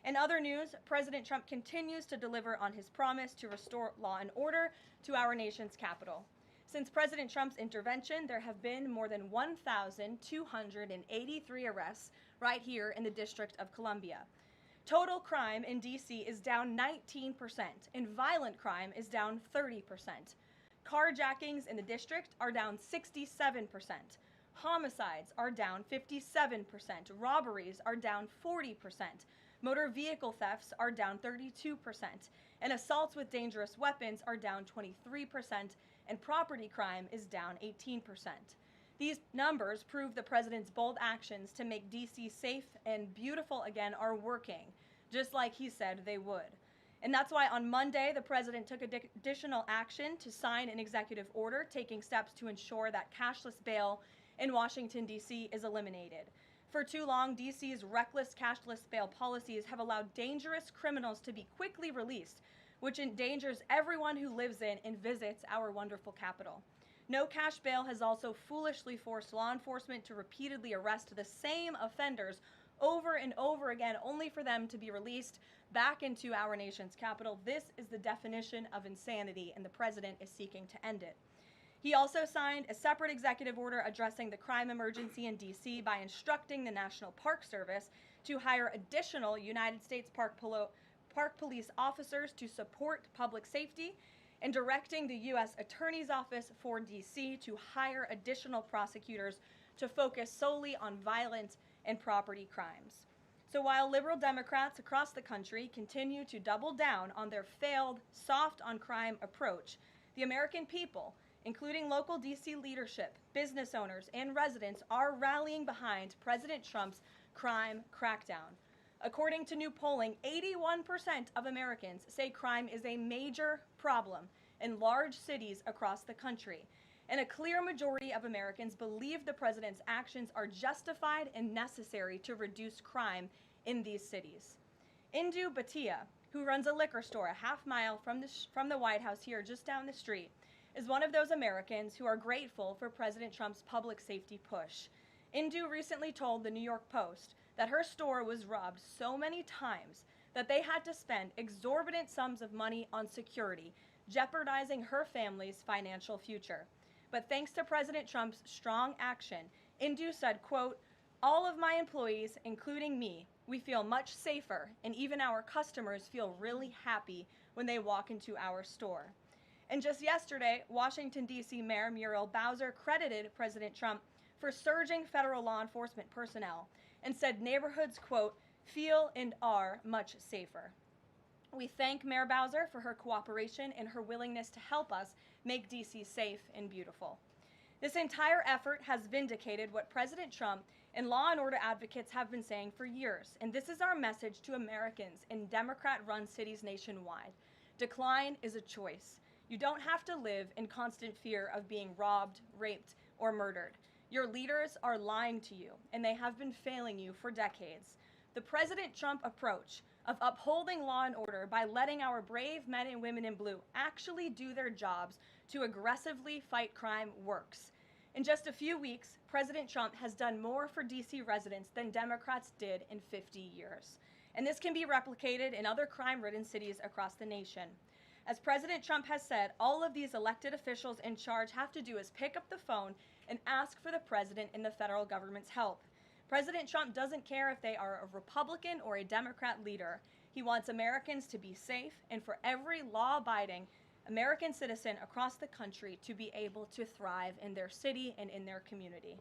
In other news, President Trump continues to deliver on his promise to restore law and order to our nation's capital. Since President Trump's intervention, there have been more than 1,283 arrests right here in the District of Columbia. Total crime in D.C. is down 19%, and violent crime is down 30%. Carjackings in the district are down 67%. Homicides are down 57%. Robberies are down 40%. Motor vehicle thefts are down 32%. And assaults with dangerous weapons are down 23%. And property crime is down 18%. These numbers prove the president's bold actions to make D.C. safe and beautiful again are working, just like he said they would. And that's why on Monday, the president took additional action to sign an executive order taking steps to ensure that cashless bail in Washington, D.C. is eliminated. For too long, D.C.'s reckless cashless bail policies have allowed dangerous criminals to be quickly released, which endangers everyone who lives in and visits our wonderful capital. No cash bail has also foolishly forced law enforcement to repeatedly arrest the same offenders over and over again, only for them to be released back into our nation's capital. This is the definition of insanity, and the president is seeking to end it. He also signed a separate executive order addressing the crime emergency in D.C. by instructing the National Park Service to hire additional United States Park Police officers to support public safety, and directing the U.S. Attorney's Office for D.C. to hire additional prosecutors to focus solely on violent and property crimes. So while liberal Democrats across the country continue to double down on their failed soft on crime approach, the American people, including local D.C. leadership, business owners, and residents, are rallying behind President Trump's crime crackdown. According to new polling, 81% of Americans say crime is a major problem in large cities across the country. And a clear majority of Americans believe the president's actions are justified and necessary to reduce crime in these cities. Indu Bhatia, who runs a liquor store a half mile from the White House here just down the street, is one of those Americans who are grateful for President Trump's public safety push. Indu recently told the New York Post that her store was robbed so many times that they had to spend exorbitant sums of money on security, jeopardizing her family's financial future. But thanks to President Trump's strong action, Indu said, quote, "All of my employees, including me, we feel much safer, and even our customers feel really happy when they walk into our store." And just yesterday, Washington, D.C. Mayor Muriel Bowser credited President Trump for surging federal law enforcement personnel and said neighborhoods, quote, "feel and are much safer." We thank Mayor Bowser for her cooperation and her willingness to help us make D.C. safe and beautiful. This entire effort has vindicated what President Trump and law and order advocates have been saying for years, and this is our message to Americans in Democrat-run cities nationwide. Decline is a choice. You don't have to live in constant fear of being robbed, raped, or murdered. Your leaders are lying to you, and they have been failing you for decades. The President Trump approach of upholding law and order by letting our brave men and women in blue actually do their jobs to aggressively fight crime works. In just a few weeks, President Trump has done more for D.C. residents than Democrats did in 50 years. And this can be replicated in other crime-ridden cities across the nation. As President Trump has said, all of these elected officials in charge have to do is pick up the phone and ask for the president and the federal government's help. President Trump doesn't care if they are a Republican or a Democrat leader. He wants Americans to be safe and for every law-abiding American citizen across the country to be able to thrive in their city and in their community.